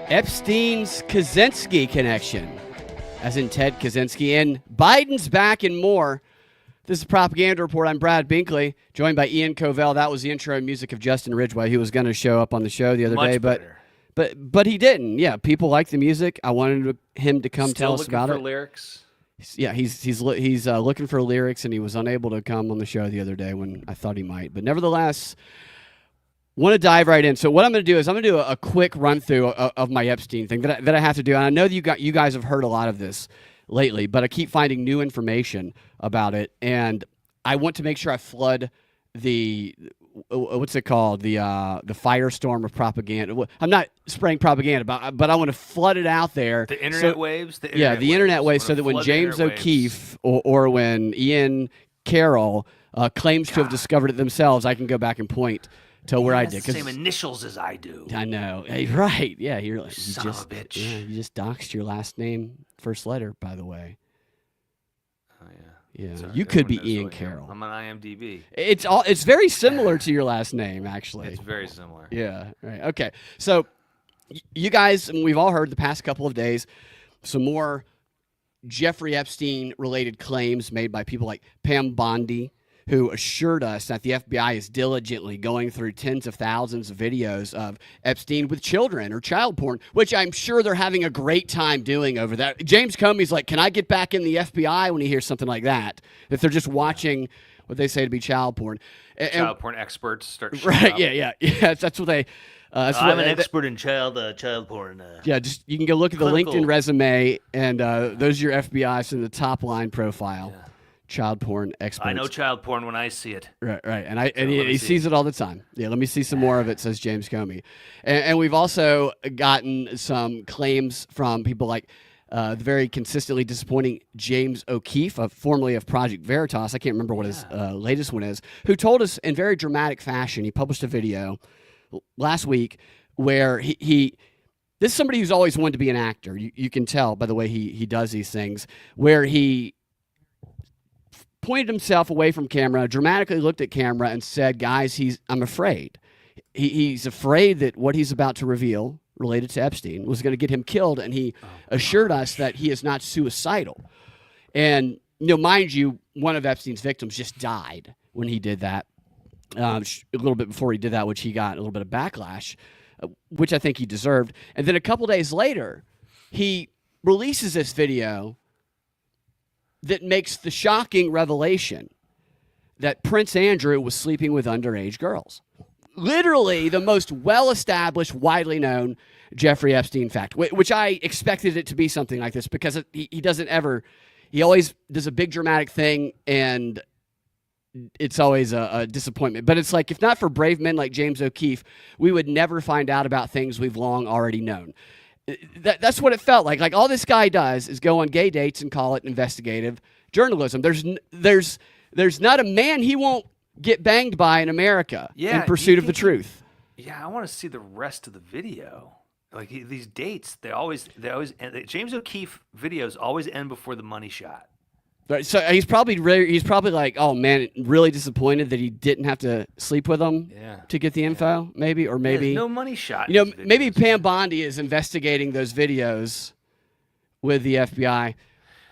Epstein's Kaczynski connection, as in Ted Kaczynski, and Biden's back and more. This is Propaganda Report. I'm Brad Binkley, joined by Ian Covell. That was the intro music of Justin Ridgway. He was going to show up on the show the other day, but he didn't. Yeah, people like the music. I wanted him to come tell us about it. Still looking for lyrics? Yeah, he's looking for lyrics, and he was unable to come on the show the other day when I thought he might. But nevertheless, want to dive right in. So what I'm going to do is I'm going to do a quick run through of my Epstein thing that I have to do. And I know that you guys have heard a lot of this lately, but I keep finding new information about it, and I want to make sure I flood the what's it called, the firestorm of propaganda. I'm not spraying propaganda, but I want to flood it out there. The internet waves. The internet waves, so that when James O'Keefe or when Ian Carroll claims to have discovered it themselves, I can go back and point to where I did. The same initials as I do. I know. Hey, right. Yeah, you're like, son of a bitch. Yeah, you just doxed your last name, first letter, by the way. Oh, yeah. Yeah, Sorry, you could be Ian Carroll. I'm on IMDb. It's very similar to your last name, actually. It's very similar. Yeah, right. Okay. So you guys, and we've all heard the past couple of days, some more Jeffrey Epstein-related claims made by people like Pam Bondi, who assured us that the FBI is diligently going through tens of thousands of videos of Epstein with children or child porn, which I'm sure they're having a great time doing over that. James Comey's like, can I get back in the FBI when he hears something like that? If they're just watching what they say to be child porn. Child porn experts start right, up. yeah, that's what they... I'm an expert in child porn. Yeah, just you can go look at the clinical. LinkedIn resume, and those are your FBI's in the top line profile. Yeah. Child porn experts. I know child porn when I see it. Right, and he sees it all the time. Yeah, let me see some more of it, says James Comey. And we've also gotten some claims from people like the very consistently disappointing James O'Keefe, formerly of Project Veritas. I can't remember what his latest one is, who told us in very dramatic fashion. He published a video last week where he this is somebody who's always wanted to be an actor. You can tell by the way he does these things, where he pointed himself away from camera, dramatically looked at camera, and said, guys, I'm afraid. He's afraid that what he's about to reveal related to Epstein was going to get him killed, and he assured us that he is not suicidal. And, mind you, one of Epstein's victims just died when he did that, a little bit before he did that, which he got a little bit of backlash, which I think he deserved. And then a couple days later, he releases this video that makes the shocking revelation that Prince Andrew was sleeping with underage girls. Literally the most well-established, widely known Jeffrey Epstein fact, which I expected it to be something like this because he always does a big dramatic thing, and it's always a disappointment. But it's like, if not for brave men like James O'Keefe, we would never find out about things we've long already known. That's what it felt like. Like, all this guy does is go on gay dates and call it investigative journalism. There's not a man he won't get banged by in America in pursuit of the truth. Yeah, I want to see the rest of the video. Like, these dates, they always James O'Keefe videos always end before the money shot. Right, so he's probably like, oh man, really disappointed that he didn't have to sleep with him to get the info, maybe, or maybe no money shot. Maybe Pam Bondi is investigating those videos with the FBI.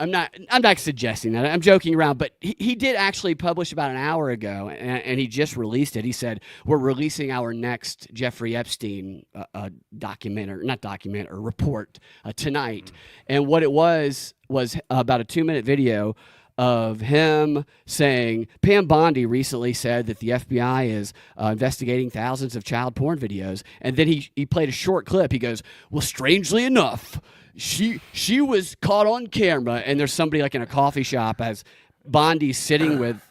I'm not suggesting that. I'm joking around, but he did actually publish about an hour ago, and he just released it. He said, we're releasing our next Jeffrey Epstein report tonight. And what it was about a 2-minute video of him saying, Pam Bondi recently said that the FBI is investigating thousands of child porn videos. And then he played a short clip. He goes, well, strangely enough, she was caught on camera, and there's somebody like in a coffee shop as Bondi's sitting with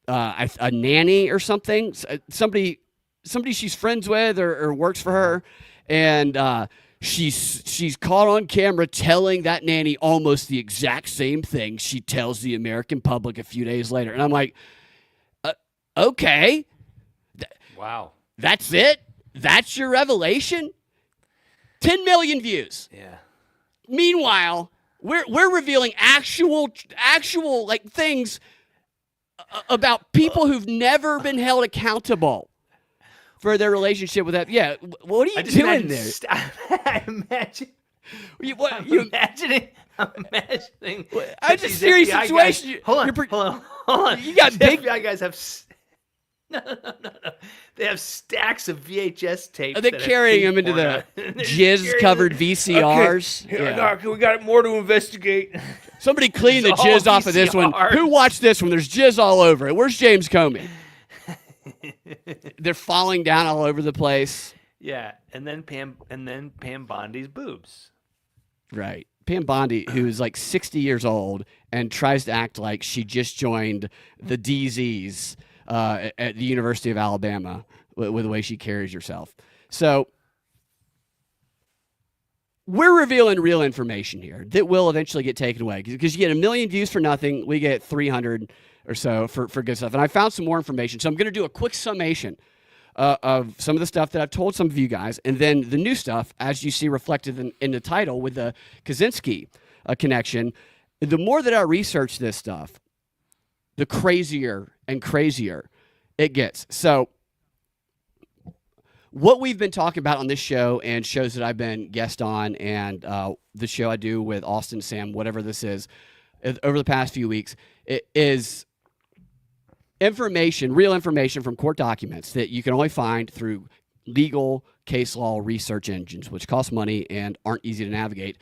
a nanny or something, somebody she's friends with or works for her, and she's caught on camera telling that nanny almost the exact same thing she tells the American public a few days later. And I'm like, okay. Wow. That's it? That's your revelation? 10 million views. Yeah. Meanwhile, we're revealing actual like things about people who've never been held accountable for their relationship with that. Yeah, what are you doing there? I imagine. I'm imagining. It's a serious situation. Hold on. You got big FBI guys have. No. They have stacks of VHS tapes. They're carrying them into the jizz-covered VCRs. Okay, we got more to investigate. Somebody clean the jizz off of this one. Who watched this one? There's jizz all over it. Where's James Comey? They're falling down all over the place. Yeah, and then Pam Bondi's boobs. Right. Pam Bondi, who is like 60 years old and tries to act like she just joined the DZs at the University of Alabama with the way she carries herself. So we're revealing real information here that will eventually get taken away because you get 1 million views for nothing. We get 300 or so for good stuff. And I found some more information. So I'm going to do a quick summation of some of the stuff that I've told some of you guys, and then the new stuff, as you see reflected in the title with the Kaczynski connection. The more that I research this stuff, the crazier and crazier it gets. So what we've been talking about on this show and shows that I've been guest on and the show I do with Austin, Sam, whatever this is, over the past few weeks, it is information, real information from court documents that you can only find through legal case law research engines, which cost money and aren't easy to navigate.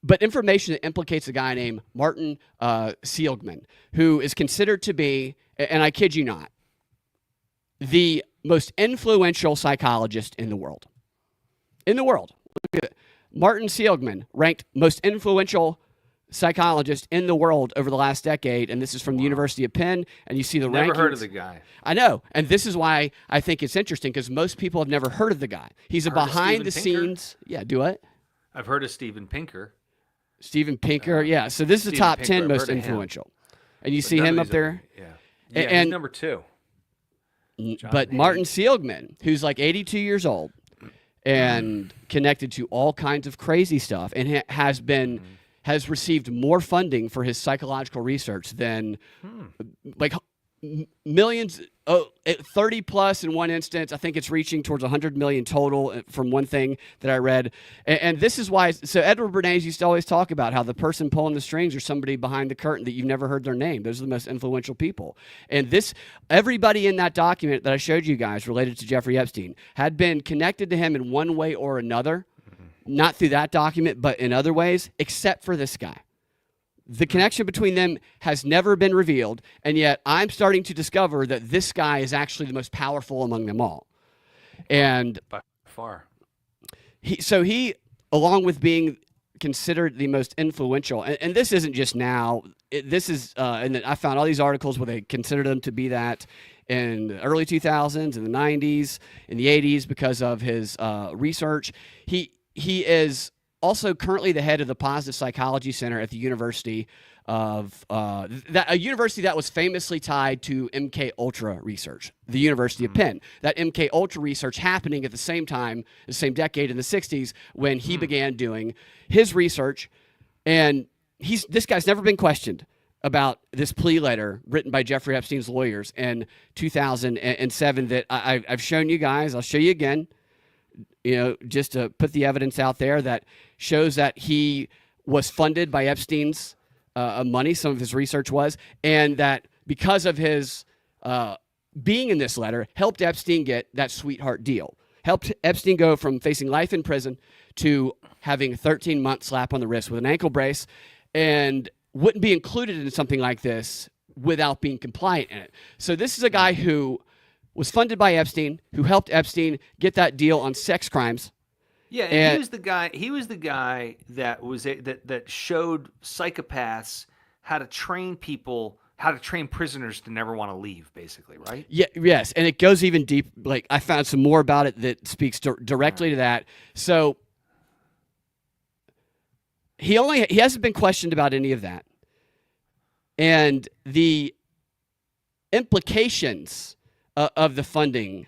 But information that implicates a guy named Martin Seligman, who is considered to be, and I kid you not, the most influential psychologist in the world. In the world. Look at it. Martin Seligman, ranked most influential psychologist in the world over the last decade, and this is from the University of Penn, and you see the rankings. Never heard of the guy. I know, and this is why I think it's interesting, because most people have never heard of the guy. He's a behind-the-scenes... Yeah, do what? I've heard of Steven Pinker. Steven Pinker, yeah. So this is the top 10 most influential. And you see him up there? Yeah, and he's number 2. But Martin Seligman, who's like 82 years old and connected to all kinds of crazy stuff, and has received more funding for his psychological research than like millions, 30 plus in one instance. I think it's reaching towards 100 million total from one thing that I read. And this is why, so Edward Bernays used to always talk about how the person pulling the strings are somebody behind the curtain that you've never heard their name. Those are the most influential people. And everybody in that document that I showed you guys related to Jeffrey Epstein had been connected to him in one way or another, not through that document, but in other ways, except for this guy. The connection between them has never been revealed, and yet I'm starting to discover that this guy is actually the most powerful among them all. And by far. He, along with being considered the most influential, and this isn't just now, this is, and I found all these articles where they considered him to be that in the early 2000s, in the 90s, in the 80s, because of his research. He is also currently the head of the Positive Psychology Center at the University of a university that was famously tied to MK Ultra research, the University of Penn. That MK Ultra research happening at the same time, the same decade in the 60s when he began doing his research. And this guy's never been questioned about this plea letter written by Jeffrey Epstein's lawyers in 2007 that I've shown you guys. I'll show you again. Just to put the evidence out there that shows that he was funded by Epstein's money, some of his research was, and that because of his being in this letter, helped Epstein get that sweetheart deal. Helped Epstein go from facing life in prison to having a 13-month slap on the wrist with an ankle brace, and wouldn't be included in something like this without being compliant in it. So this is a guy who was funded by Epstein, who helped Epstein get that deal on sex crimes. Yeah, and he was the guy. He was the guy that was that showed psychopaths how to train people, how to train prisoners to never want to leave, basically, right? Yeah, yes, and it goes even deep. Like I found some more about it that speaks directly to that. So he hasn't been questioned about any of that, and the implications of the funding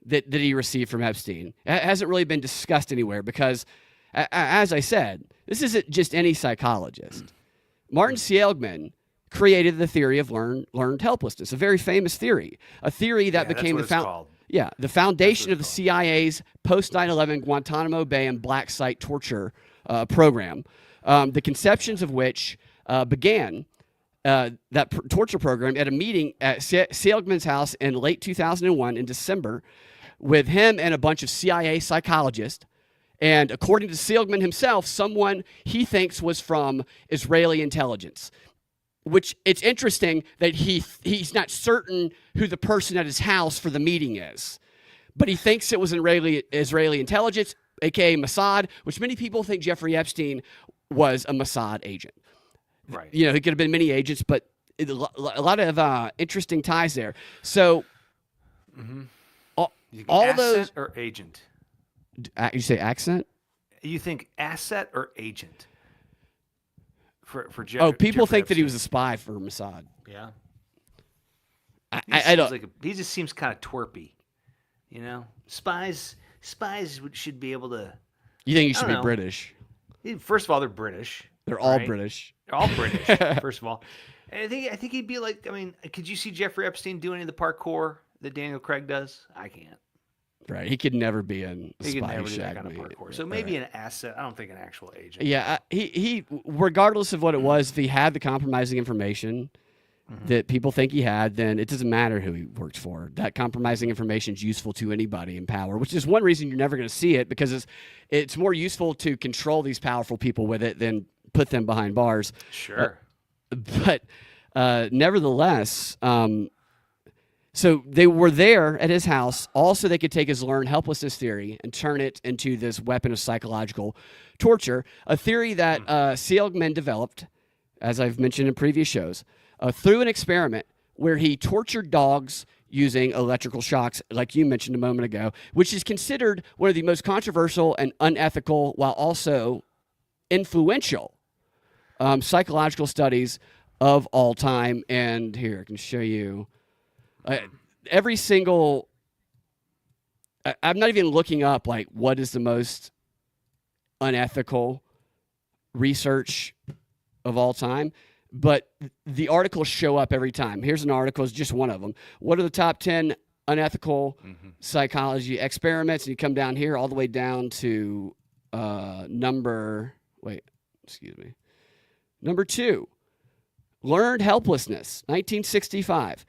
that he received from Epstein hasn't really been discussed anywhere because, as I said, this isn't just any psychologist. Martin Seligman created the theory of learned helplessness, a very famous theory, a theory that became the Yeah, the foundation of the CIA's post 9/11 Guantanamo Bay and Black Site torture program, the conceptions of which began that torture program at a meeting at Seligman's house in late 2001 in December with him and a bunch of CIA psychologists. And according to Seligman himself, someone he thinks was from Israeli intelligence. Which it's interesting that he's not certain who the person at his house for the meeting is. But he thinks it was Israeli intelligence, a.k.a. Mossad, which many people think Jeffrey Epstein was a Mossad agent. Right. He could have been many agents, but a lot of interesting ties there. So all those... or agent? You say accent? You think asset or agent? For Jeffrey, people Jeffrey think Epstein. that he was a spy for Mossad. Yeah. I don't. He just seems kind of twerpy, Spies should be able to. You think he should be British? First of all, they're British. They're all British. They're all British. First of all, and I think he'd be like. I mean, could you see Jeffrey Epstein doing any of the parkour that Daniel Craig does? I can't. Right, he could never be in He could never do Shack that kind of parkour. So right. maybe an asset. I don't think an actual agent. Yeah, he regardless of what it was, if he had the compromising information that people think he had, then it doesn't matter who he worked for. That compromising information is useful to anybody in power, which is one reason you're never going to see it, because it's more useful to control these powerful people with it than put them behind bars. Sure. But nevertheless, so they were there at his house, also they could take his learned helplessness theory and turn it into this weapon of psychological torture, a theory that Seligman developed, as I've mentioned in previous shows, through an experiment where he tortured dogs using electrical shocks, like you mentioned a moment ago, which is considered one of the most controversial and unethical, while also influential psychological studies of all time. And here, I can show you. Every single, I'm not even looking up like what is the most unethical research of all time, but the articles show up every time. Here's an article, it's just one of them. What are the top 10 unethical psychology experiments? And you come down here all the way down to number 2, learned helplessness, 1965.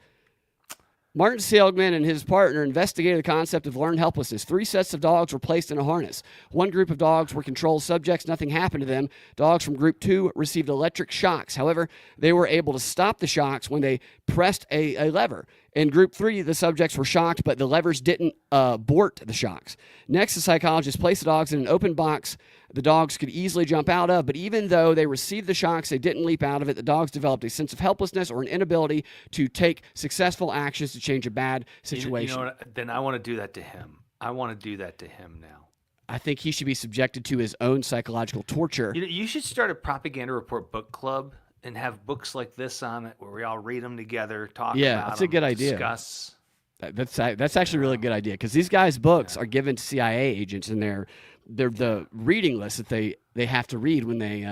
Martin Seligman and his partner investigated the concept of learned helplessness. 3 sets of dogs were placed in a harness. One group of dogs were controlled subjects. Nothing happened to them. Dogs from group 2 received electric shocks. However, they were able to stop the shocks when they pressed a lever. In group 3, the subjects were shocked, but the levers didn't abort the shocks. Next, the psychologist placed the dogs in an open box the dogs could easily jump out of, but even though they received the shocks, they didn't leap out of it. The dogs developed a sense of helplessness or an inability to take successful actions to change a bad situation. You know what? Then I want to do that to him. I want to do that to him now. I think he should be subjected to his own psychological torture. You should start a propaganda report book club and have books like this on it where we all read them together, talk about them. Yeah, that's a good idea. Discuss. That's actually a really good idea, because these guys' books are given to CIA agents, and they're the reading list that they have to read when they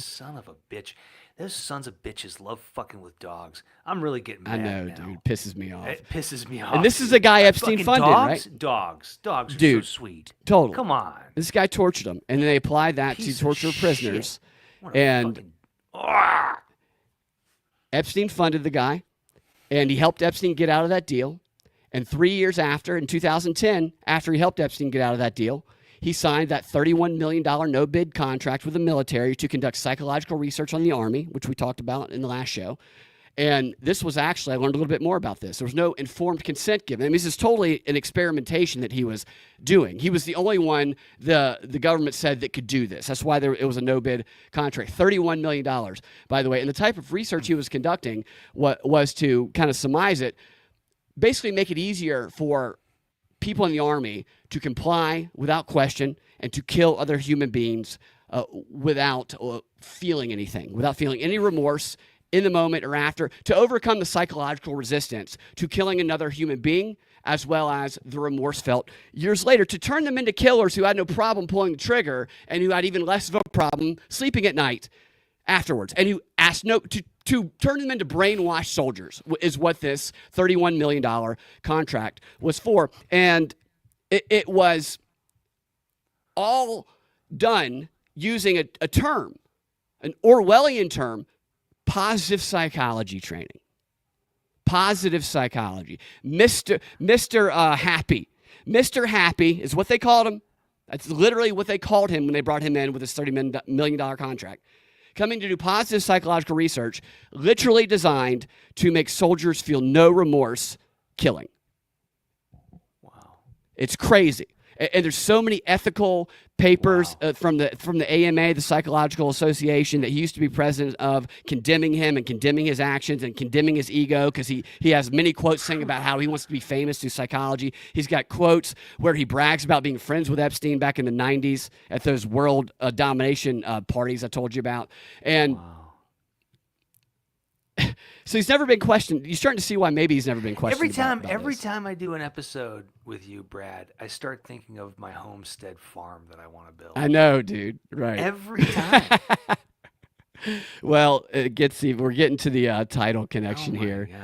Son of a bitch. Those sons of bitches love fucking with dogs. I'm really getting mad I know, now. dude. It pisses me off. It pisses me off. And this is a guy Epstein funded, dogs? right? Dogs are Dude, so sweet. Totally. Come on. This guy tortured them, and then they applied that Piece to of torture shit. prisoners. What a And fucking... Epstein funded the guy, and he helped Epstein get out of that deal. And 3 years after, in 2010, after he helped Epstein get out of that deal, he signed that $31 million no-bid contract with the military to conduct psychological research on the Army, which we talked about in the last show. And this was actually, I learned a little bit more about this. There was no informed consent given. I mean, this is totally an experimentation that he was doing. He was the only one the government said that could do this. That's why it was a no-bid contract. $31 million, by the way. And the type of research he was conducting was to kind of surmise it, basically make it easier for people in the Army to comply without question and to kill other human beings without feeling anything, without feeling any remorse in the moment or after, to overcome the psychological resistance to killing another human being, as well as the remorse felt years later, to turn them into killers who had no problem pulling the trigger and who had even less of a problem sleeping at night afterwards, and who asked to turn them into brainwashed soldiers is what this $31 million contract was for. And it was all done using a term, an Orwellian term, positive psychology training. Positive psychology. Mr. Happy. Mr. Happy is what they called him. That's literally what they called him when they brought him in with this $30 million contract. Coming to do positive psychological research, literally designed to make soldiers feel no remorse killing. Wow. It's crazy. And there's so many ethical papers from the AMA, the Psychological Association, that he used to be president of, condemning him and condemning his actions and condemning his ego, because he has many quotes saying about how he wants to be famous through psychology. He's got quotes where he brags about being friends with Epstein back in the 90s at those world domination parties I told you about. And so he's never been questioned. You're starting to see why maybe he's never been questioned. Every time I do an episode with you, Brad, I start thinking of my homestead farm that I want to build. I know, dude. Right. Every time. Well, we're getting to the title connection here. God.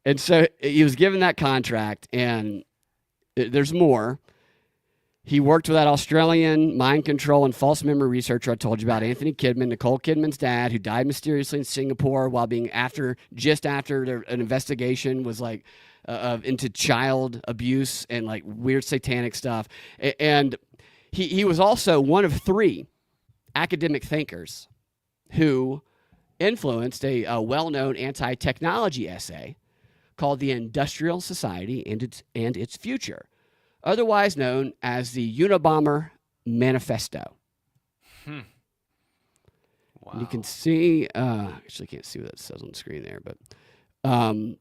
And so he was given that contract, and there's more. He worked with that Australian mind control and false memory researcher I told you about, Anthony Kidman, Nicole Kidman's dad, who died mysteriously in Singapore while being just after an investigation was like into child abuse and like weird satanic stuff. And he was also one of 3 academic thinkers who influenced a well-known anti-technology essay called "The Industrial Society and Its Future," otherwise known as the Unabomber Manifesto. Wow. And you can see, actually can't see what that says on the screen there, but let me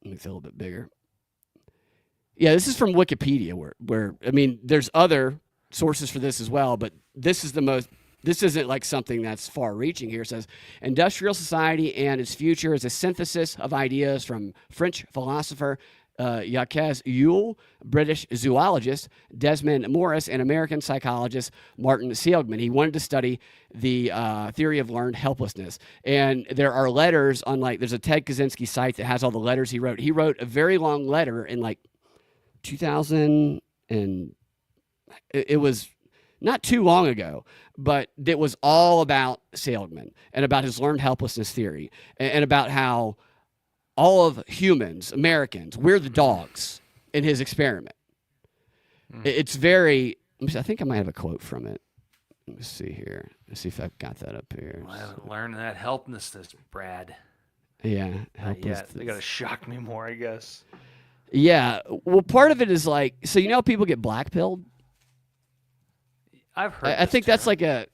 make it a little bit bigger. Yeah, this is from Wikipedia, where I mean, there's other sources for this as well, but this isn't like something that's far-reaching here. It says, Industrial Society and Its Future is a synthesis of ideas from French philosopher Jacques Ellul, British zoologist Desmond Morris, and American psychologist Martin Seligman. He wanted to study the theory of learned helplessness. And there are letters on, there's a Ted Kaczynski site that has all the letters he wrote. He wrote a very long letter in 2000, and it was not too long ago, but it was all about Seligman and about his learned helplessness theory and about how all of humans, Americans, we're the dogs in his experiment. It's very, I think I might have a quote from it. Let me see here. Let's see if I've got that up here. Well, I haven't learned that helplessness, Brad. Yeah, helplessness. They got to shock me more, I guess. Yeah, well, part of it is so you know people get black-pilled? I've heard I think term. that's I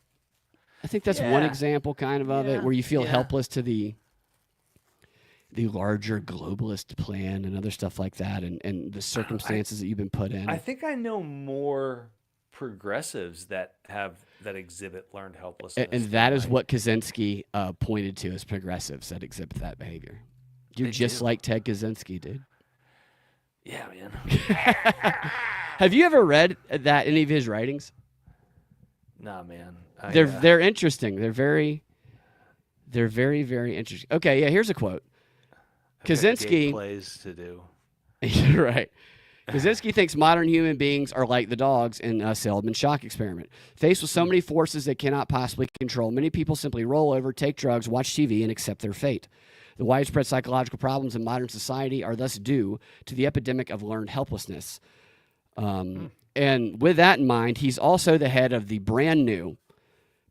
think that's one example kind of it, where you feel helpless to the larger globalist plan and other stuff like that, and the circumstances that you've been put in. I think I know more progressives that exhibit learned helplessness. And that is what Kaczynski pointed to as progressives that exhibit that behavior. You're just like Ted Kaczynski, dude. Yeah, man. Have you ever read any of his writings? Nah, man. They're interesting. They're very, very interesting. Okay, yeah, here's a quote. Kaczynski plays to do. Right. Kaczynski thinks modern human beings are like the dogs in Seligman's shock experiment. Faced with so many forces they cannot possibly control, many people simply roll over, take drugs, watch TV, and accept their fate. The widespread psychological problems in modern society are thus due to the epidemic of learned helplessness. And with that in mind, he's also the head of the brand new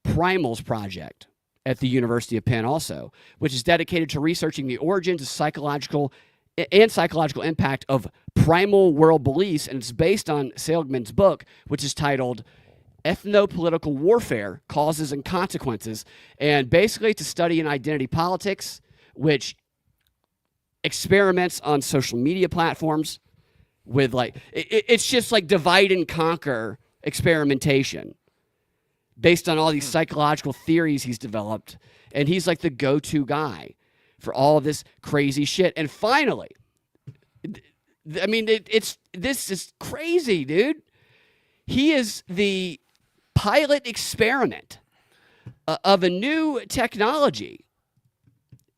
Primals Project at the University of Penn also, which is dedicated to researching the origins of psychological impact of primal world beliefs, and it's based on Seligman's book, which is titled Ethnopolitical Warfare, Causes and Consequences, and basically to study in identity politics, which experiments on social media platforms with it's just like divide and conquer experimentation based on all these psychological theories he's developed, and he's like the go-to guy for all of this crazy shit. And finally, I mean, this is crazy, dude. He is the pilot experiment of a new technology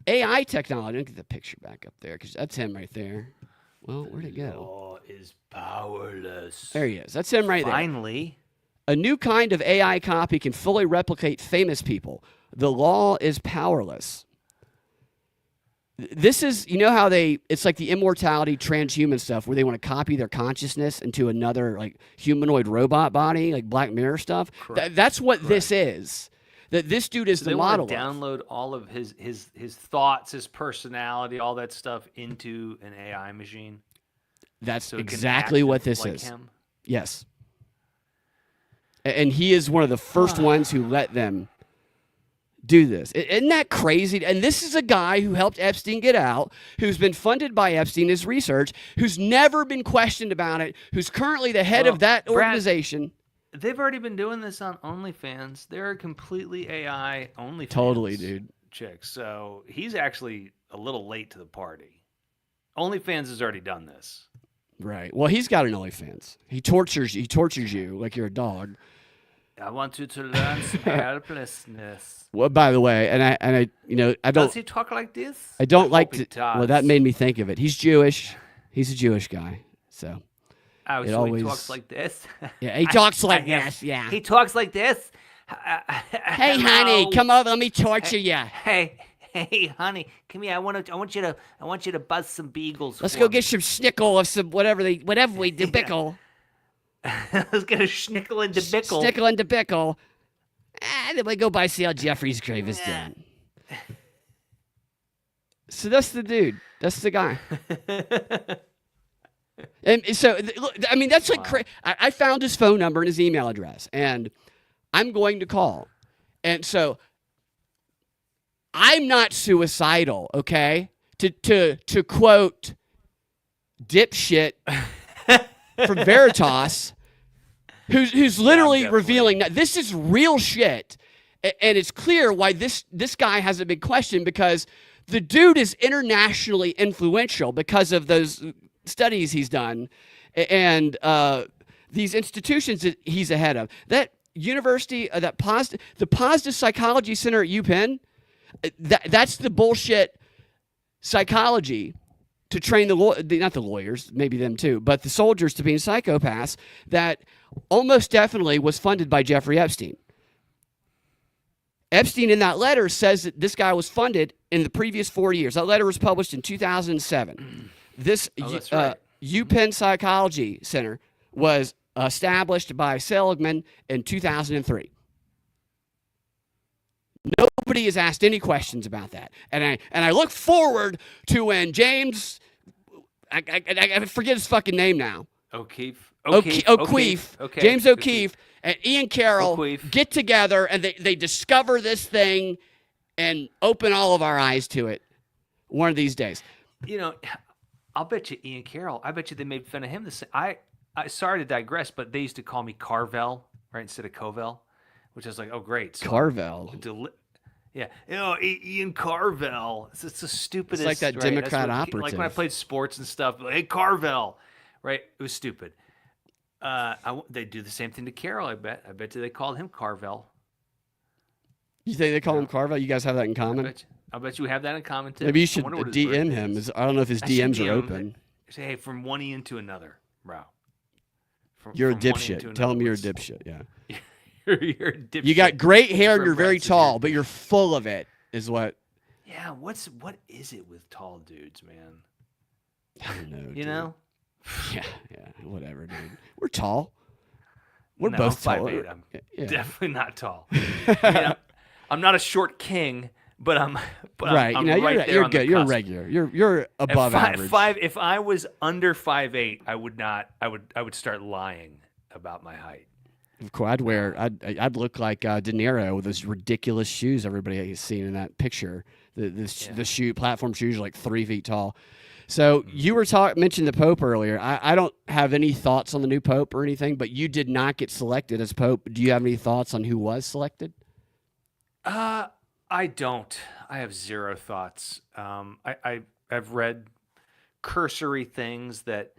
AI technology. Let me get the picture back up there because that's him right there. Well, where'd it go? Law is powerless. There he is. That's him right there. Finally. A new kind of AI copy can fully replicate famous people. The law is powerless. This is, you know how it's like the immortality transhuman stuff where they want to copy their consciousness into another like humanoid robot body, like Black Mirror stuff. That's what this is. That this dude is the model. They want to download all of his thoughts, his personality, all that stuff into an AI machine. That's exactly what this like is. Him. Yes. And he is one of the first ones who let them do this. Isn't that crazy? And this is a guy who helped Epstein get out, who's been funded by Epstein, his research, who's never been questioned about it, who's currently the head of that organization. They've already been doing this on OnlyFans. They're a completely AI OnlyFans totally, dude. chick. So he's actually a little late to the party. OnlyFans has already done this. Right. Well, he's got an OnlyFans. He tortures you like you're a dog. I want you to learn some helplessness. Well, by the way, and I I don't. Does he talk like this? I don't like to. Well, that made me think of it. He's Jewish. He's a Jewish guy. So. Oh, so he talks like this? Yeah, he talks like this, yeah. He talks like this? Hey, honey, come over, let me torture you. Hey, honey, come here. I want you to buzz some beagles. Let's go get some schnickel or some whatever we do, bickle. Let's get a schnickel and debickle. Schnickel and debickle. Then we go by see how Jeffrey's grave is done. So that's the dude. That's the guy. And so, I mean, that's like crazy. I found his phone number and his email address, and I'm going to call. And so, I'm not suicidal, okay? To quote dipshit from Veritas, who's literally revealing that this is real shit, and it's clear why this guy hasn't been questioned because the dude is internationally influential because of those studies he's done and these institutions that he's ahead of. That university, the Positive Psychology Center at UPenn, that's the bullshit psychology to train not the lawyers, maybe them too, but the soldiers to being psychopaths that almost definitely was funded by Jeffrey Epstein. Epstein in that letter says that this guy was funded in the previous 4 years. That letter was published in 2007. This right. UPenn Psychology Center was established by Seligman in 2003. Nobody has asked any questions about that, and I look forward to when James, I forget his fucking name now. O'Keefe. James O'Keefe and Ian Carroll get together and they discover this thing and open all of our eyes to it one of these days. You know, I'll bet you Ian Carroll. I bet you they made fun of him. I sorry to digress, but they used to call me Carvel, right, instead of Covell, which I was like, oh great, so Carvel. Yeah, Ian Carvel. It's the stupidest. It's like that right? Democrat operative. Like when I played sports and stuff. Like, hey, Carvel, right? It was stupid. They do the same thing to Carroll. I bet you they called him Carvel. You think they call him Carvel? You guys have that in common? I bet you have that in common too. Maybe you should DM him. I don't know if his DMs are open. Say, hey, from one Ian to another, bro. You're a dipshit. Tell him you're a dipshit. Yeah. you're a dipshit. You got great hair and you're very tall, but you're full of it. Is what? Yeah. What is it with tall dudes, man? I don't know. You know? Yeah. Whatever, dude. We're tall. We're both tall. 5'8". I'm definitely not tall. I mean, I'm not a short king. But I'm right. I'm you know, right you're there good. You're regular. You're above average. If I was under 5'8", I would not. I would start lying about my height. Of course, I'd look like De Niro with those ridiculous shoes everybody has seen in that picture. The platform shoes are like 3 feet tall. So you were mentioned the Pope earlier. I don't have any thoughts on the new Pope or anything, but you did not get selected as Pope. Do you have any thoughts on who was selected? I don't. I have zero thoughts. I've read cursory things that,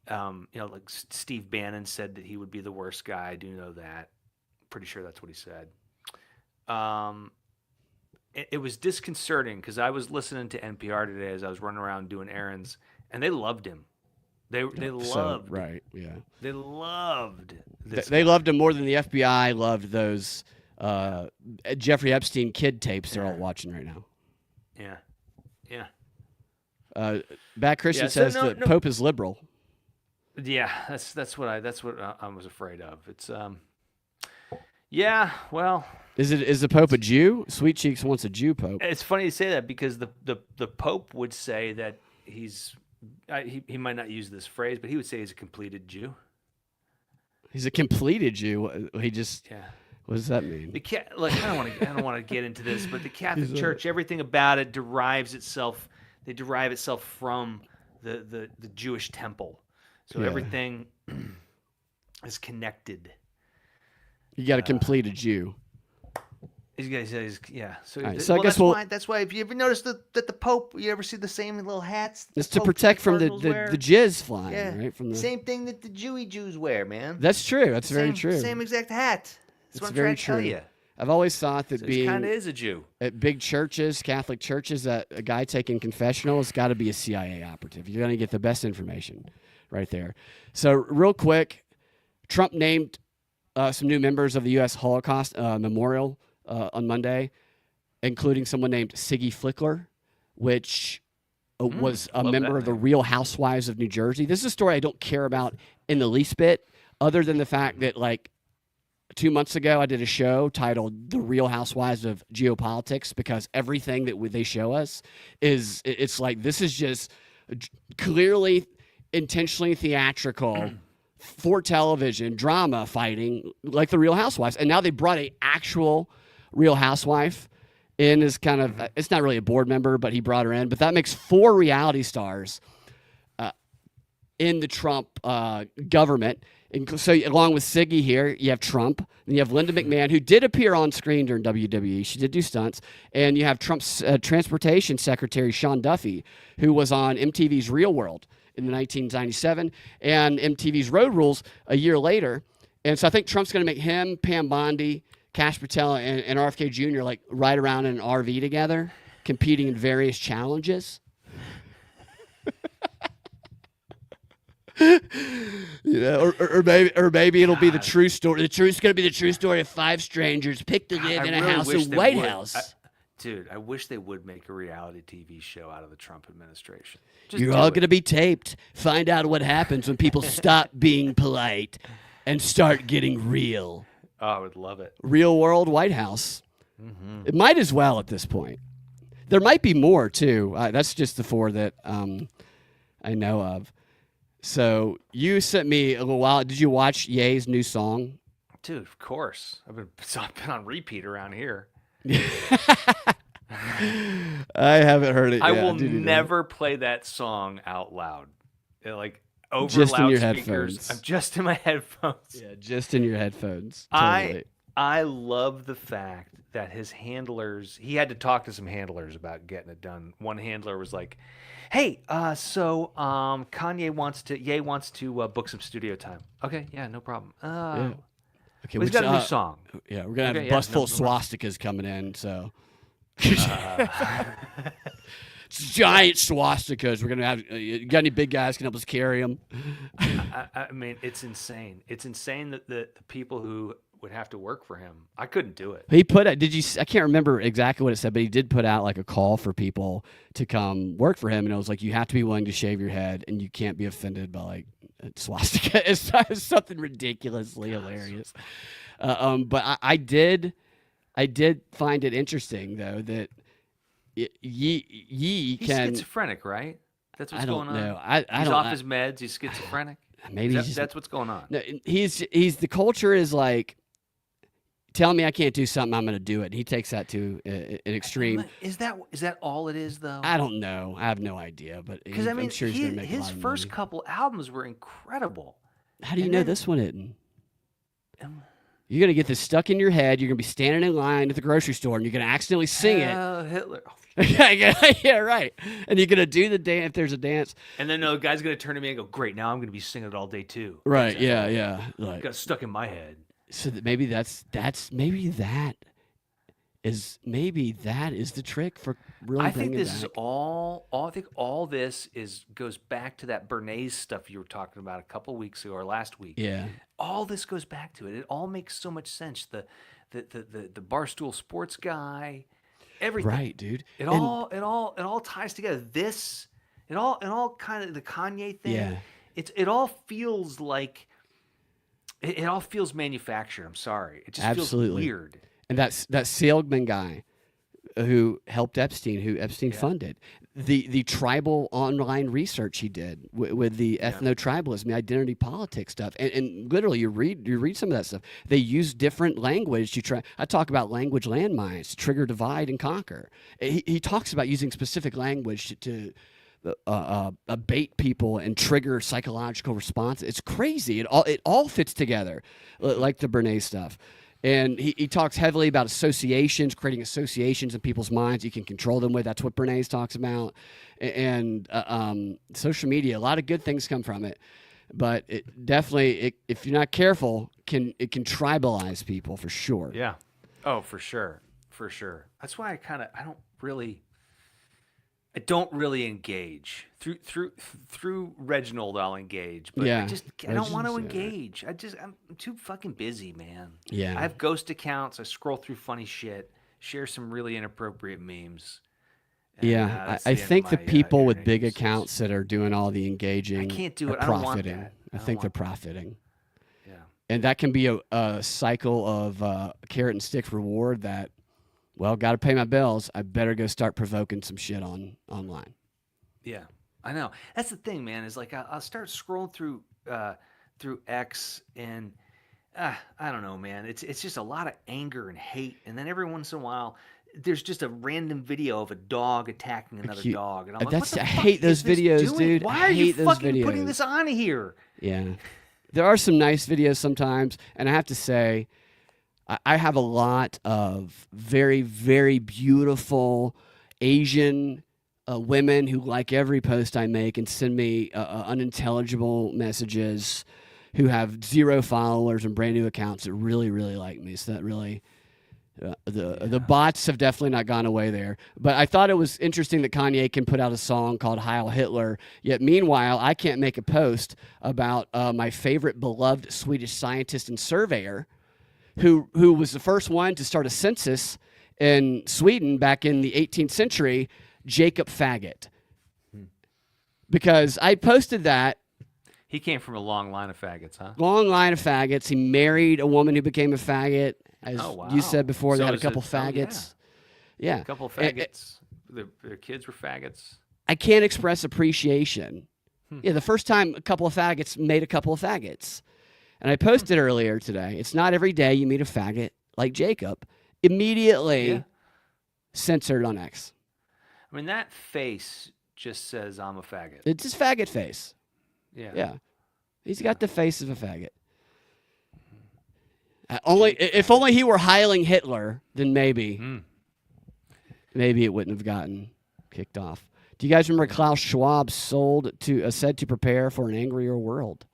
like Steve Bannon said that he would be the worst guy. I do know that. Pretty sure that's what he said. it was disconcerting because I was listening to NPR today as I was running around doing errands, and they loved him. They loved right, yeah. They loved this. They loved him more than the FBI loved those Jeffrey Epstein kid tapes they're all watching right now. Yeah. Back Christian says that Pope is liberal. Yeah, that's what I was afraid of. It's yeah, well, is the Pope a Jew? Sweet Cheeks wants a Jew Pope. It's funny you say that because the Pope would say that he might not use this phrase, but he would say he's a completed Jew. He's a completed Jew. He just What does that mean? Look, I don't want to get into this, but the Catholic Church, everything about it derives itself. They derive itself from the Jewish temple, so everything is connected. You got to complete a Jew. Yeah. So, right, so I guess that's why. If you ever notice that the Pope, you ever see the same little hats? It's to protect from the jizz flying, right? From the same thing that the Jews wear, man. That's true. That's very true. Same exact hat. That's what I'm very trying to tell you. I've always thought that being kind of is a Jew at big churches, Catholic churches, that a guy taking confessional has got to be a CIA operative. You're going to get the best information right there. So real quick, Trump named some new members of the U.S. Holocaust Memorial on Monday, including someone named Siggy Flickler, which was a member of the Real Housewives of New Jersey. This is a story I don't care about in the least bit, other than the fact that, like, 2 months ago, I did a show titled The Real Housewives of Geopolitics, because everything that they show us it's like, this is just clearly intentionally theatrical for television drama fighting like the Real Housewives. And now they brought an actual Real Housewife in as kind of, it's not really a board member, but he brought her in. But that makes 4 reality stars in the Trump government. And so along with Siggy here, you have Trump, and you have Linda McMahon, who did appear on screen during WWE. She did do stunts. And you have Trump's transportation secretary, Sean Duffy, who was on MTV's Real World in 1997 and MTV's Road Rules a year later. And so I think Trump's going to make him, Pam Bondi, Cash Patel, and RFK Jr. like ride around in an RV together, competing in various challenges. Or maybe it'll be the true story. The truth's going to be the true story of 5 strangers picked to live in a house, a White House. Dude, I wish they would make a reality TV show out of the Trump administration. You're all going to be taped. Find out what happens when people stop being polite and start getting real. Oh, I would love it. Real world White House. Mm-hmm. It might as well at this point. There might be more, too. That's just the 4 that I know of. So you sent me a little while. Did you watch Ye's new song? Dude, of course. I've been on repeat around here. I haven't heard it. I will never play that song out loud. Like over just in your loudspeakers. headphones. I'm just in my headphones. Yeah, just in your headphones. Totally. I love the fact that his handlers, he had to talk to some handlers about getting it done. One handler was like, "Hey, so Ye wants to book some studio time." Okay, yeah, no problem. Yeah. Okay, he's got a new song. Yeah, we're gonna have a bus full of swastikas coming in. So giant swastikas. We're gonna have. You got any big guys can help us carry them? I mean, it's insane. It's insane that the people who would have to work for him. I couldn't do it. He put out, I can't remember exactly what it said, but he did put out like a call for people to come work for him. And it was like, you have to be willing to shave your head and you can't be offended by like swastika. It's something ridiculously hilarious. But I did find it interesting though, that He's schizophrenic, right? That's what's going on. I don't know. He's off his meds. He's schizophrenic. Maybe that's what's going on. No, he's the culture is like, tell me I can't do something, I'm going to do it. He takes that to an extreme. Is that all it is, though? I don't know. I have no idea. But because I'm sure he's going to make his first couple albums were incredible. How do you know this one isn't? You're going to get this stuck in your head. You're going to be standing in line at the grocery store, and you're going to accidentally sing it. Hitler. Yeah, right. And you're going to do the dance if there's a dance. And then the guy's going to turn to me and go, "Great, now I'm going to be singing it all day, too." Right, yeah. Like, got stuck in my head. So that maybe that's maybe that is maybe that is the trick for really I think bringing this is back. all. I think all this is goes back to that Bernays stuff you were talking about a couple weeks ago or last week. Yeah, All this goes back to it. It all makes so much sense. The Barstool Sports guy, everything. right, dude. It And all ties together. It all kind of the Kanye thing. yeah, It all feels like it all feels manufactured. I'm sorry. It just absolutely. feels weird. And that Seligman guy who helped Epstein, who Epstein funded, the tribal online research he did with the ethno-tribalism, the identity politics stuff, and literally you read some of that stuff. They use different language to try. I talk about language landmines to trigger, divide, and conquer. He talks about using specific language to bait people and trigger psychological response. It's crazy. It all fits together, like the Bernays stuff. And he talks heavily about associations, creating associations in people's minds you can control them with. That's what Bernays talks about. And social media, a lot of good things come from it. But it definitely, if you're not careful, it can tribalize people for sure. Yeah. Oh, for sure. For sure. That's why I don't really engage through Reginald. I'll engage, but Yeah, I don't want to Reginald's, engage. I'm too fucking busy, man. Yeah. I have ghost accounts. I scroll through funny shit, share some really inappropriate memes. And, Yeah, that's I the end of think the my, people with internet big usage. accounts that are doing all the engaging I can't do are it. I don't want profiting. that. I don't think they're want that. profiting. Yeah. And that can be a cycle of carrot and stick reward that, well, got to pay my bills. I better go start provoking some shit online. Yeah, I know. That's the thing, man. Is like I'll start scrolling through X, and I don't know, man. It's just a lot of anger and hate, and then every once in a while, there's just a random video of a dog attacking another dog, and I'm like, what the I fuck hate those is this videos, doing? dude. Why I are you hate those fucking putting videos. this on here? Yeah. There are some nice videos sometimes, and I have to say, I have a lot of very, very beautiful Asian women who like every post I make and send me unintelligible messages, who have 0 followers and brand new accounts that really, really like me. So that really, the bots have definitely not gone away there. But I thought it was interesting that Kanye can put out a song called Heil Hitler, yet meanwhile I can't make a post about my favorite beloved Swedish scientist and surveyor who was the first one to start a census in Sweden back in the 18th century, Jacob Faggot. Because I posted that. He came from a long line of faggots, huh? Long line of faggots. He married a woman who became a faggot. As Oh, wow. you said before, So they had a is couple it- oh, yeah. faggots. Yeah. A couple of faggots. Their kids were faggots. I can't express appreciation. Yeah, the first time a couple of faggots made a couple of faggots. And I posted earlier today, it's not every day you meet a faggot like Jacob. Immediately censored on X. I mean, that face just says I'm a faggot. It's his faggot face. Yeah. Yeah. He's got the face of a faggot. If only he were heiling Hitler, then maybe it wouldn't have gotten kicked off. Do you guys remember Klaus Schwab said to prepare for an angrier world?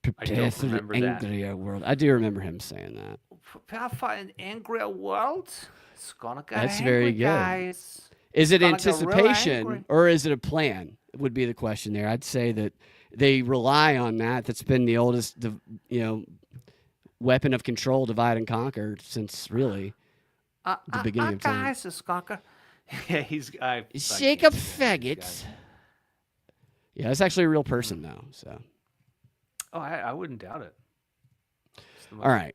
Prepare for remember an that. angrier world. I do remember him saying that. Prepare for an angrier world. It's gonna get That's angry, very good. guys. Is it Gonna get real angry. anticipation or is it a plan? Would be the question there. I'd say that they rely on that. That's been the oldest, weapon of control, divide and conquer, since really the beginning of time. Guys, it's gonna. Yeah, Jacob Faggot. Yeah, that's actually a real person though. So. Oh, I wouldn't doubt it. All right.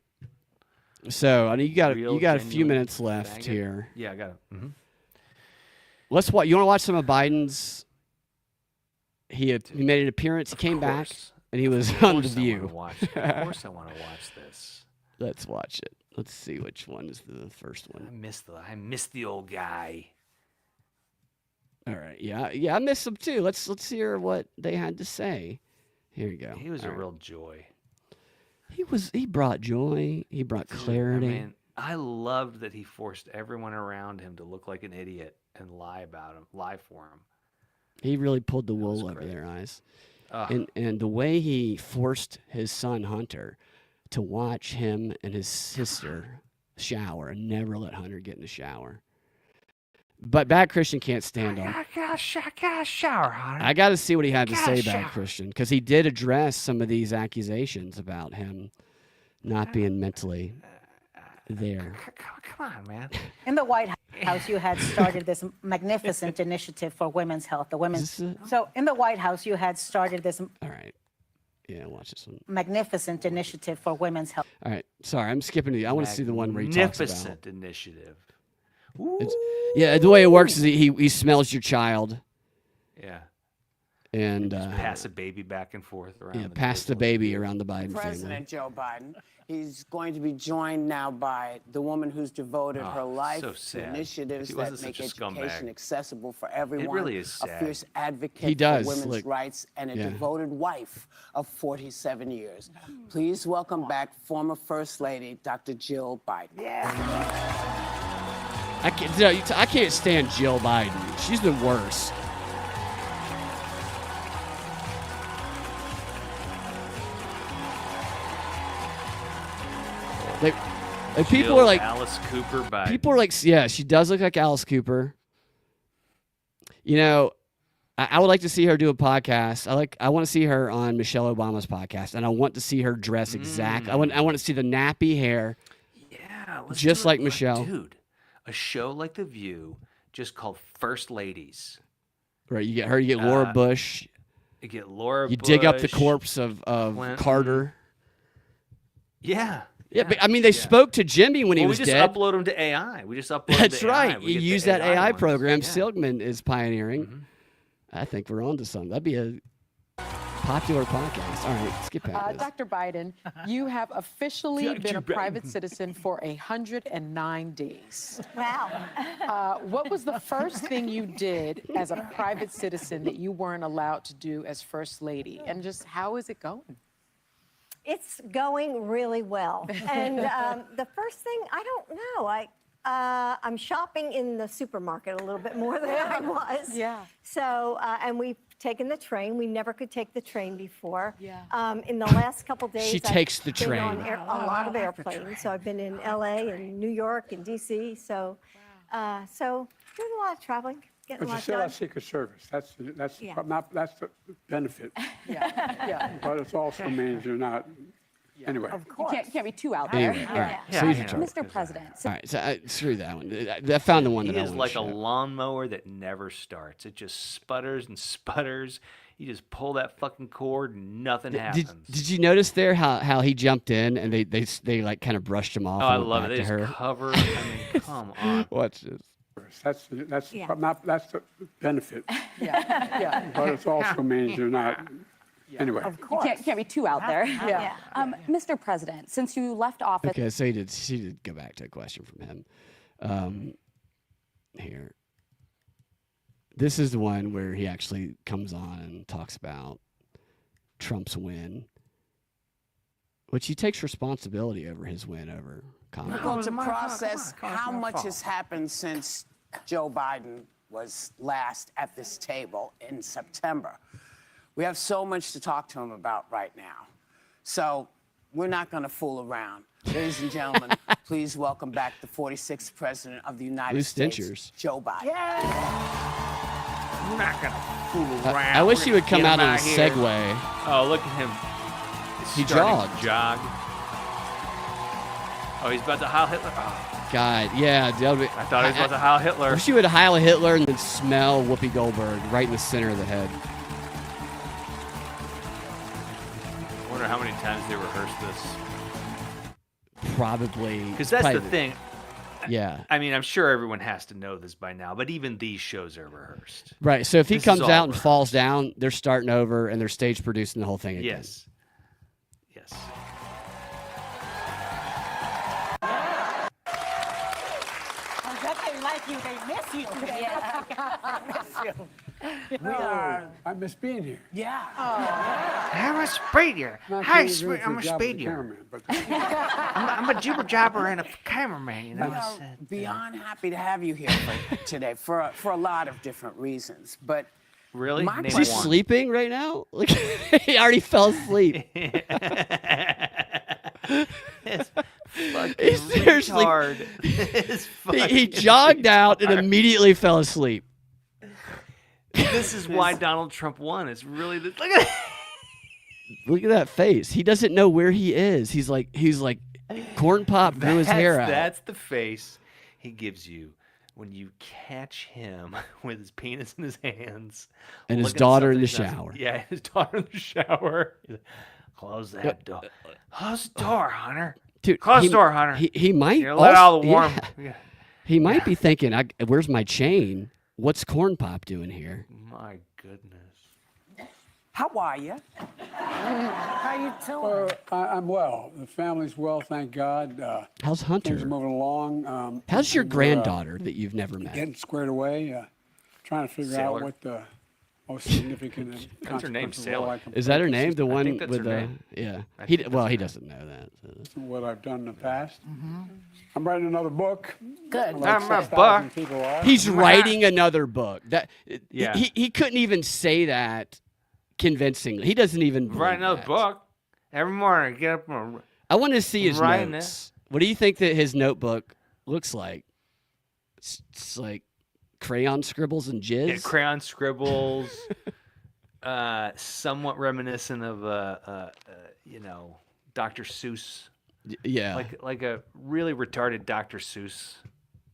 So you got Real, a few genuine minutes left faggot. here. Yeah, I got it. Mm-hmm. Let's watch. You want to watch some of Biden's? He made an appearance. He came back and he was on The View. Of course, I want to watch this. Let's watch it. Let's see which one is the first one. I miss the old guy. All right. Yeah. I miss him too. Let's hear what they had to say. Here you go. He was All a right. real joy. He brought joy. He brought clarity. I mean, I loved that he forced everyone around him to look like an idiot and lie for him. He really pulled the wool was over great. their eyes. Ugh. And the way he forced his son Hunter to watch him and his sister shower and never let Hunter get in the shower. But Bad Christian can't stand him. I got a shower, Hunter. I got to see what he had to say, shower. Bad Christian, because he did address some of these accusations about him not being mentally there. Come on, man. In the White House, you had started this magnificent initiative for women's health. So in the White House, you had started this All right. Yeah, watch this one. magnificent initiative for women's health. All right. Sorry, I'm skipping to I want to see the one where he talks about. Magnificent initiative. Yeah, the way it works is he smells your child Yeah. and Pass a baby back and forth around. yeah, pass the baby around the Biden family. President Joe Biden. He's going to be joined now by the woman who's devoted her life so to sad. initiatives He that wasn't make such a scumbag. education accessible for everyone. really is A sad. fierce advocate He does, for women's like- rights and a yeah. devoted wife of 47 years. Please welcome back former First Lady Dr. Jill Biden. I can't stand Jill Biden. She's the worst. Like people Jill are like, Alice Cooper Biden. people are like, yeah, she does look like Alice Cooper. You know, I would like to see her do a podcast. I want to see her on Michelle Obama's podcast, and I want to see her dress exactly. I want to see the nappy hair. Yeah, let's Just do it. like Michelle. Dude, a show like The View, just called First Ladies. Right, you get her, you get Laura Bush, You get Laura. you dig up the Bush. corpse of Clinton. Carter. Yeah. Yeah, but I mean, they spoke to Jimmy when he Well, was we just dead. upload them to AI. We just upload That's them to AI. right. We You get use the that AI ones. program Yeah. Silkman is pioneering. Mhm. I think we're on to something. That'd be a popular podcast. All right, skip past this. Dr. Biden, you have officially Dr. been a Biden. private citizen for 109 days. Wow. What was the first thing you did as a private citizen that you weren't allowed to do as First Lady? And just how is it going? It's going really well. And the first thing, I don't know. I'm shopping in the supermarket a little bit more than I was. Yeah. So, and we've taken the train. We never could take the train before. Yeah. In the last couple days, She I've takes the been train. on a lot of airplanes. So I've been in LA and New York and DC. So, so doing a lot of traveling, getting But a you lot still done. have Secret Service. That's Yeah. that's the benefit. Yeah. But it also means you're not. Anyway. Of You course. can't be too out there. Anyway, all right. Yeah, So he's yeah. in trouble. Mr. President, All right, so screw that one. I found the one that He I is wanted like to a show. lawnmower that never starts. It just sputters and sputters. You just pull that fucking cord and nothing happens. Did you notice there how he jumped in and they like kind of brushed him off? Oh, I and went love it. back They to just her. cover. I mean, come on. Watch this. That's Yeah. that's the benefit. Yeah. But it also means you're not. Anyway. Of you course. can't be too out there. Yeah. Mr. President, since you left office, Okay, so she did go back to a question from him. Here. This is the one where he actually comes on and talks about Trump's win, which he takes responsibility over his win over Kamala. Difficult to process how much has happened since Joe Biden was last at this table in September. We have so much to talk to him about right now. So we're not going to fool around. Ladies and gentlemen, please welcome back the 46th President of the United Loose States, dentures. Joe Biden. I'm not going to fool around. I wish We're he would gonna come get out him on a out here. Segway. Oh, look at him. He Starting to jogged. Jog. Oh, he's about to Heil Hitler. Oh, God, yeah. I thought he was about to Heil I Hitler. wish you would Heil Hitler and then smell Whoopi Goldberg right in the center of the head. I wonder how many times they rehearsed this. Probably. Because that's the probably- thing. Yeah. I mean, I'm sure everyone has to know this by now, but even these shows are rehearsed. Right. So if he This is comes all out and rehearsed. falls down, they're starting over and they're stage producing the whole thing again. Yes. Yes. I bet they like you. They miss you. They miss you. I miss being here. Yeah. I'm a speedier. Not Hi, doing very I'm good a job as a speedier. cameraman, but I'm a jibber jabber and a cameraman. You know. We are beyond happy to have you here today for a lot of different reasons. But Really? My Name Is he question- one. sleeping right now? Like he already fell asleep. It's fucking seriously- retard. This He jogged out and immediately fell asleep. This is why Donald Trump won. It's really look at Look at that face. He doesn't know where he is. He's like corn pop grew his hair out. That's the face he gives you when you catch him with his penis in his hands And his looking at daughter in the something he's not- shower. Yeah, his daughter in the shower. Close that door. Close the door, Hunter. Dude, Close the door, Hunter. He might Here, let out all the yeah. warm. Yeah. He might be thinking, "Where's my chain? What's corn pop doing here?" My goodness. How are you? How you doing? I'm well. The family's well, thank God. How's Things are Hunter? moving along. How's your we're, granddaughter that you've never met? Getting squared away. Trying to figure Sailor. out what the most significant and That's her name, consequential role Sailor. I can Is that her play name? The one think that's with her the name. yeah. I He think well, that's he her doesn't know that. So. what I've done in the past. I'm writing another book. Good. Not my 6,000 buck. people are. He's writing another book. That Yeah. he couldn't even say that convincingly. He doesn't even Write believe another that. book. Every morning, I get up and I want to see his Writing notes. What do you think that his notebook looks like? It's like crayon scribbles and jizz. yeah, crayon scribbles, somewhat reminiscent of Dr. Seuss, Yeah, like a really retarded Dr. Seuss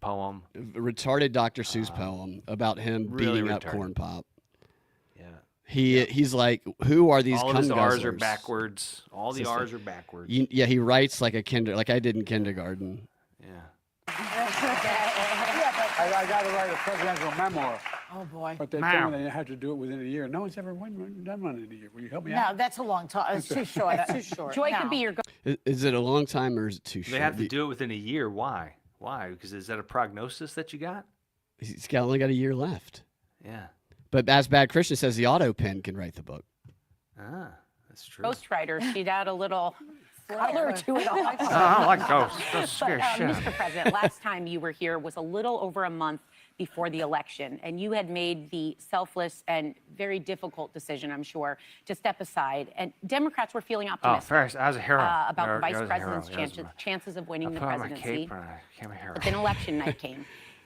poem. a retarded Dr. Seuss poem about him really beating up retarded. corn pop. Yeah, He's like, who are these all of cum his R's are guzzlers? backwards. All the It's just R's are backwards. Yeah, he writes like like I did in kindergarten. Yeah. I got to write a presidential memoir, Oh, boy. but they told me they had to do it within a year. No one's ever done one in a year. Will you help me No, out? that's a long time. It's too short. Too short. Joy No. could be your Is it a long time or is it too short? They have to do it within a year. Why? Why? Because is that a prognosis that you got? He's only got a year left. Yeah. But as Bad Christian says, the auto pen can write the book. Ah, that's true. ghostwriter. She'd add a little Color to it all. I don't like ghosts. Those scare shit. Mr. President, last time you were here was a little over a month before the election, and you had made the selfless and very difficult decision, I'm sure, to step aside. And Democrats were feeling Oh, optimistic first, I was a hero. about the I vice was a hero. president's Yeah, I was chances of winning the put on my presidency. cape and I became a hero. But then election night came,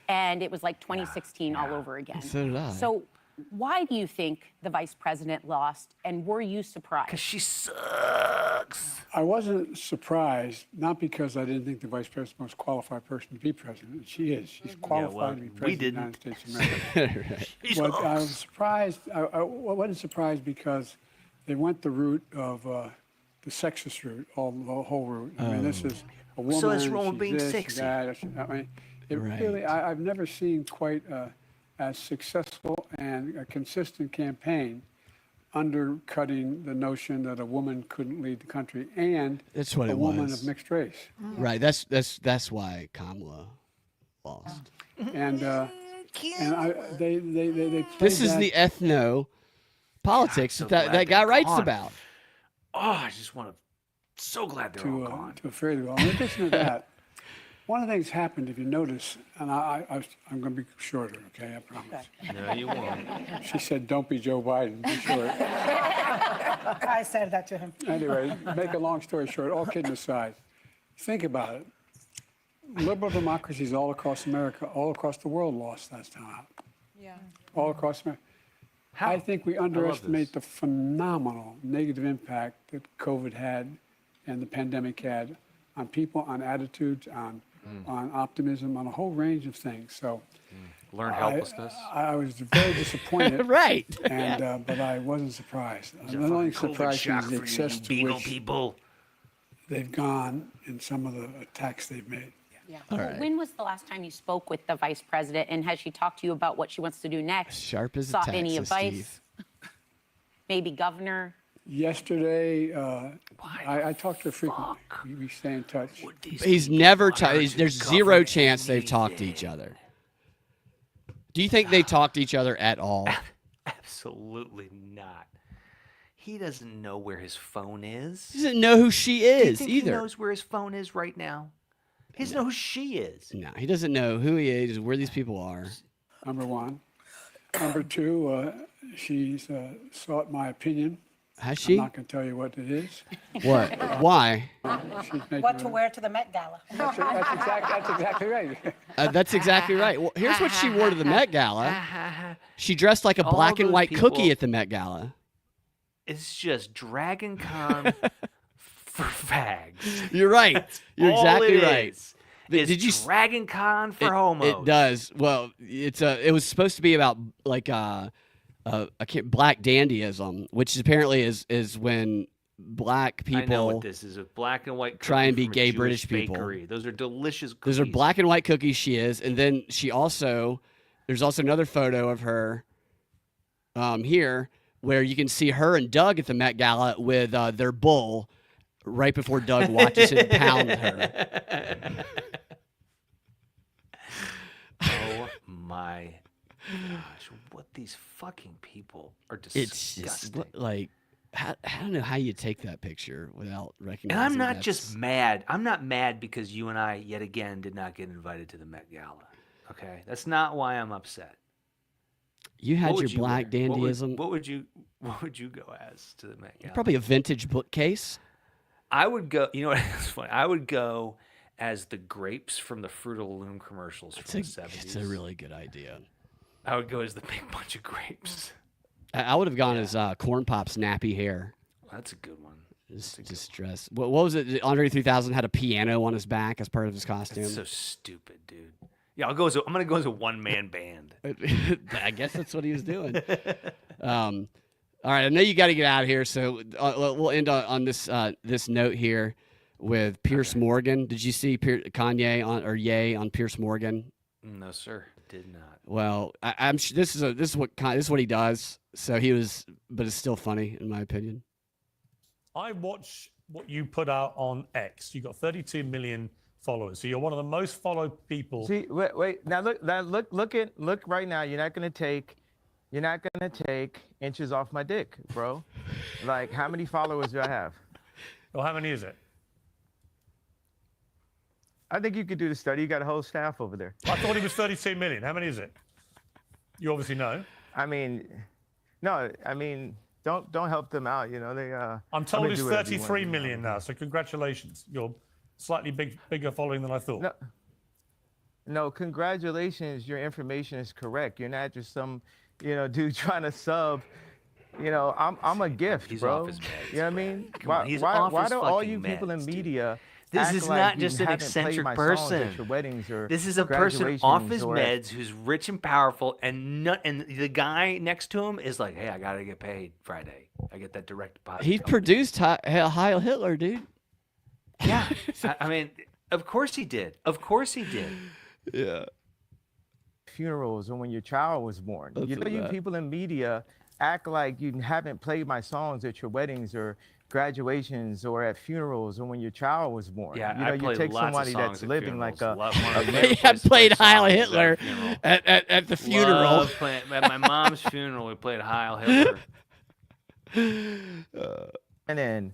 and it was like 2016 all over again. So did I. So why do you think the vice president lost, and were you surprised? Because she sucks. I wasn't surprised, not because I didn't think the vice president was the most qualified person to be president. She is. She's qualified well, to be we president of the United States of America. She But I sucks. was surprised. I wasn't surprised because they went the route of the sexist route, the whole route. I mean, this is a woman. So it's wrong with she's being this, she's sexy. that. I mean, it really. I've never seen quite as successful and a consistent campaign undercutting the notion that a woman couldn't lead the country and That's what a it woman was. of mixed race. Right. That's why Kamala lost. And they played This is that- the ethno politics so that glad guy they're writes gone. about. Oh, I just want to. So glad they're all gone. to a fairly degree. In addition to that, one of the things happened, if you notice, and I'm going to be shorter, okay, I promise. No, you won't. She said, "Don't be Joe Biden." Be short. I said that to him. Anyway, make a long story short, all kidding aside, think about it. Liberal democracies all across America, all across the world lost last time out. Yeah. All across America. I think we underestimate the phenomenal negative impact that COVID had and the pandemic had on people, on attitudes, on optimism, on a whole range of things. So Learn helplessness. I was very disappointed. Right. And but I wasn't surprised. It's a The only fucking COVID surprise shock is the for you, excess you to beagle which people. they've gone in some of the attacks they've made. When was the last time you spoke with the vice president, and has she talked to you about what she wants to do next? Sharp as a Sought any Texas, advice? Maybe governor? Yesterday, I talk to her frequently. We stay in touch. He's never there's zero chance they've talked to each other. Do you think they talked to each other at all? Absolutely not. He doesn't know where his phone is. He doesn't know who she Do you is think either. He knows where his phone is right now. He doesn't know who she is. No, he doesn't know who he is, where these people are. Number one. Number two, she's sought my opinion Has I'm she? not going to tell you what it is. What? Why? She's making What to it- wear to the Met Gala. That's exactly right. That's exactly right. Well, here's what she wore to the Met Gala. She dressed like a All black and those white people- cookie at the Met Gala. It's just Dragon Con for fags. You're right. You're All exactly it right. is. It's Did you Dragon Con for it, homos. It does. Well, it was supposed to be about like black dandyism, which apparently is when black people I know what this is. A black and white cookie try and be from a gay Jewish British people. bakery. Those are delicious cookies. Those are black and white cookies she is. And then there's also another photo of her here where you can see her and Doug at the Met Gala with their bull right before Doug watches him pound her. Oh my gosh. What these fucking people are disgusting. It's just like, I don't know how you take that picture without recognizing. And I'm not that's- just mad. I'm not mad because you and I, yet again, did not get invited to the Met Gala. Okay? That's not why I'm upset. You had What your would you black wear? dandyism. What would you go as to the Met Gala? Probably a vintage bookcase. I would go. You know what? It's funny. I would go as the grapes from the Fruit of the Loom commercials from the 70s. It's a really good idea. I would go as the big bunch of grapes. I would have gone as Corn Pop's nappy hair. That's a good one. Just dress. What was it? Andre 3000 had a piano on his back as part of his costume. That's so stupid, dude. Yeah, I'm gonna go as a one-man band. I guess that's what he was doing. All right, I know you got to get out of here, so we'll end on this this note here with Pierce Morgan. Did you see Kanye on Pierce Morgan? No, sir, did not. Well, I'm sure this is what he does. So he was, but it's still funny in my opinion. I watch what you put out on X. You got 32 million followers, so you're one of the most followed people. See, wait. Now look right now. You're not gonna take inches off my dick, bro. Like, how many followers do I have? Well, how many is it? I think you could do the study. You got a whole staff over there. I thought it was 32 million. How many is it? You obviously know. I mean, no. I mean, don't help them out. You know they. I'm told it's 33 million now. So congratulations. You're slightly bigger following than I thought. No, congratulations. Your information is correct. You're not just some, dude trying to sub. I'm a gift, He's bro. off his meds, you know what I mean? Come on, he's off why his do all fucking you people in meds, dude. media? This act is like not you just an haven't played eccentric my songs person. at your weddings or This is a person off his graduations or meds who's rich and powerful, and the guy next to him is like, "Hey, I gotta get paid Friday. I get that direct deposit." He produced Heil Hitler, dude. Yeah, I mean, of course he did. Of course he did. Yeah. funerals and when your child was born. That's You people in media act like you haven't played my songs at your weddings or graduations or at funerals or when your child was born. Yeah, you I you played take lots of somebody songs that's at living like a funerals. One of my I favorite played places to play Heil songs Hitler at a funeral. at the funeral. Love playing, at my mom's funeral, we played Heil Hitler. and then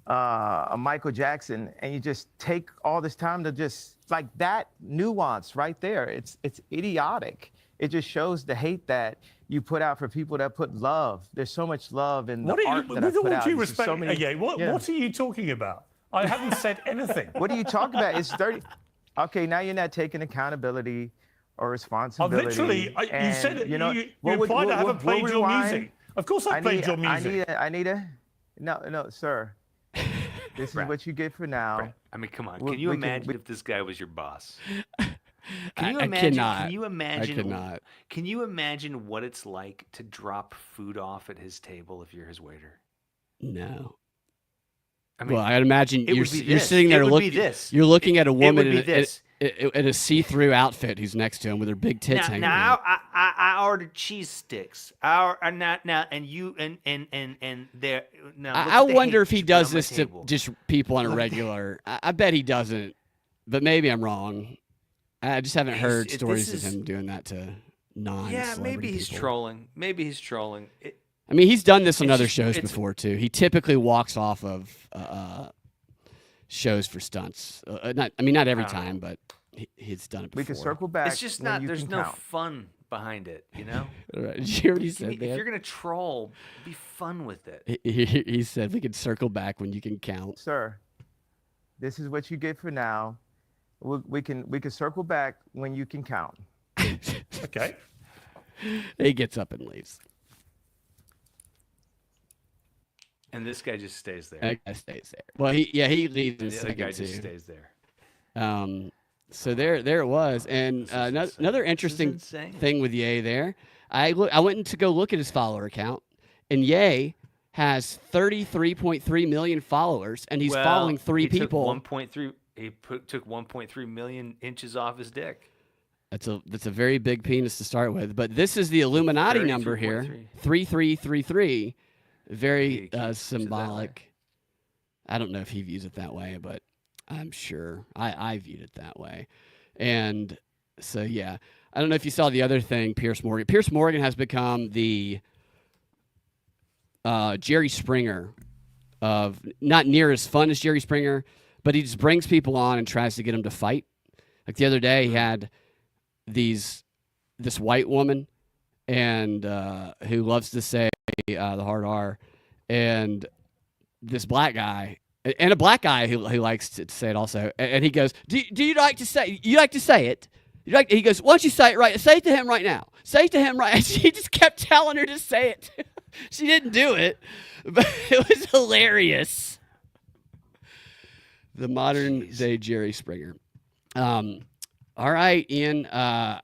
a Michael Jackson, and you just take all this time to just like that nuance right there. It's idiotic. It just shows the hate that you put out for people that put love. There's so much love in the art that I with put all out. due There's respect, so many- what are you talking about? I haven't said anything. What are you talking about? It's 30. Okay, now you're not taking accountability or responsibility. You said it. You what would- implied I what- haven't what played your rewind? music. Of course I played your music. No, sir. This is Brad, what you get for now. Brad, I mean, come on. We- Can you we can- imagine we- if this guy was your boss? I Can cannot. you imagine? I cannot. Can you imagine what it's like to drop food off at his table if you're his waiter? No. I mean, Well, I'd imagine it you're would be you're this. sitting there It would be looking. this. You're looking at a woman would be this. in a see-through outfit who's next to him with her big tits hanging out. I ordered cheese sticks. I wonder if he does this to just people on a regular. I bet he doesn't, but maybe I'm wrong. I just haven't heard stories of him doing that to non. Yeah, maybe he's people. trolling. Maybe he's trolling. I mean, he's done this on other just- shows it's- before too. He typically walks off of shows for stunts. Not every time, but he's done it before. We can circle back. It's just when not. you There's can no count. fun behind it, you know? All right. Did you already If said that? you're going to troll, be fun with it. He said we can circle back when you can count. Sir, this is what you get for now. We can circle back when you can count. Okay. He gets up and leaves. And this guy just stays there. That guy stays there. Well, he leaves in a The other second guy too. just stays there. So there it was, and another interesting thing with Ye there. I went to go look at his follower account, and Ye has 33.3 million followers, and he's following three people. He took 1.3 million inches off his dick. That's a very big penis to start with, but this is the Illuminati number here, 3333. Very symbolic. I don't know if he views it that way, but I'm sure I viewed it that way. And so, yeah, I don't know if you saw the other thing, Pierce Morgan. Pierce Morgan has become the Jerry Springer of not near as fun as Jerry Springer, but he just brings people on and tries to get them to fight. Like the other day, he had this white woman and who loves to say the hard R, and this black guy, and a black guy who likes to say it also, and he goes, "Do you like to say it? He goes, "Why don't you say it right? Say it to him right now. Say it to him right." And she just kept telling her to say it. She didn't do it, but it was hilarious. The modern day Jerry Springer. All right, Ian. I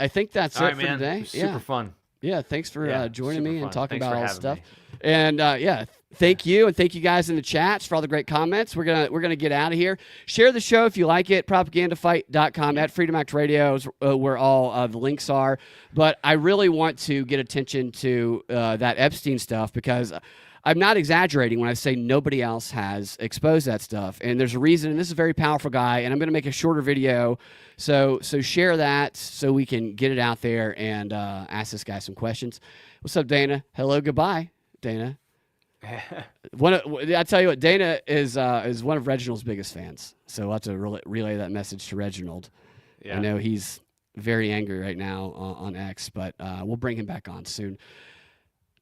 think that's it for today. Super fun. Yeah, thanks for joining me and talking about all this stuff. Me. And thank you, and thank you guys in the chats for all the great comments. We're gonna get out of here. Share the show if you like it. Propagandafight.com at Freedom Act Radio is where all the links are. But I really want to get attention to that Epstein stuff, because I'm not exaggerating when I say nobody else has exposed that stuff. And there's a reason, and this is a very powerful guy, and I'm going to make a shorter video. So share that so we can get it out there and ask this guy some questions. What's up, Dana? Hello, goodbye, Dana. I tell you what, Dana is one of Reginald's biggest fans. So we'll have to relay that message to Reginald. Yeah. I know he's very angry right now on X, but we'll bring him back on soon.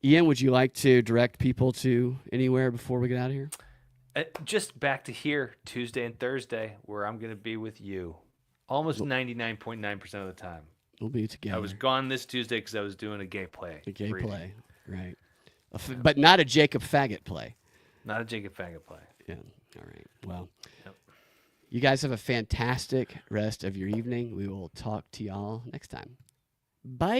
Ian, would you like to direct people to anywhere before we get out of here? Just back to here, Tuesday and Thursday, where I'm going to be with you. Almost 99.9% of the time. We'll be together. I was gone this Tuesday because I was doing a gay play. A gay play, right. But not a Jacob Faggot play. Not a Jacob Faggot play. Yeah, all right. Well, you guys have a fantastic rest of your evening. We will talk to y'all next time. Bye.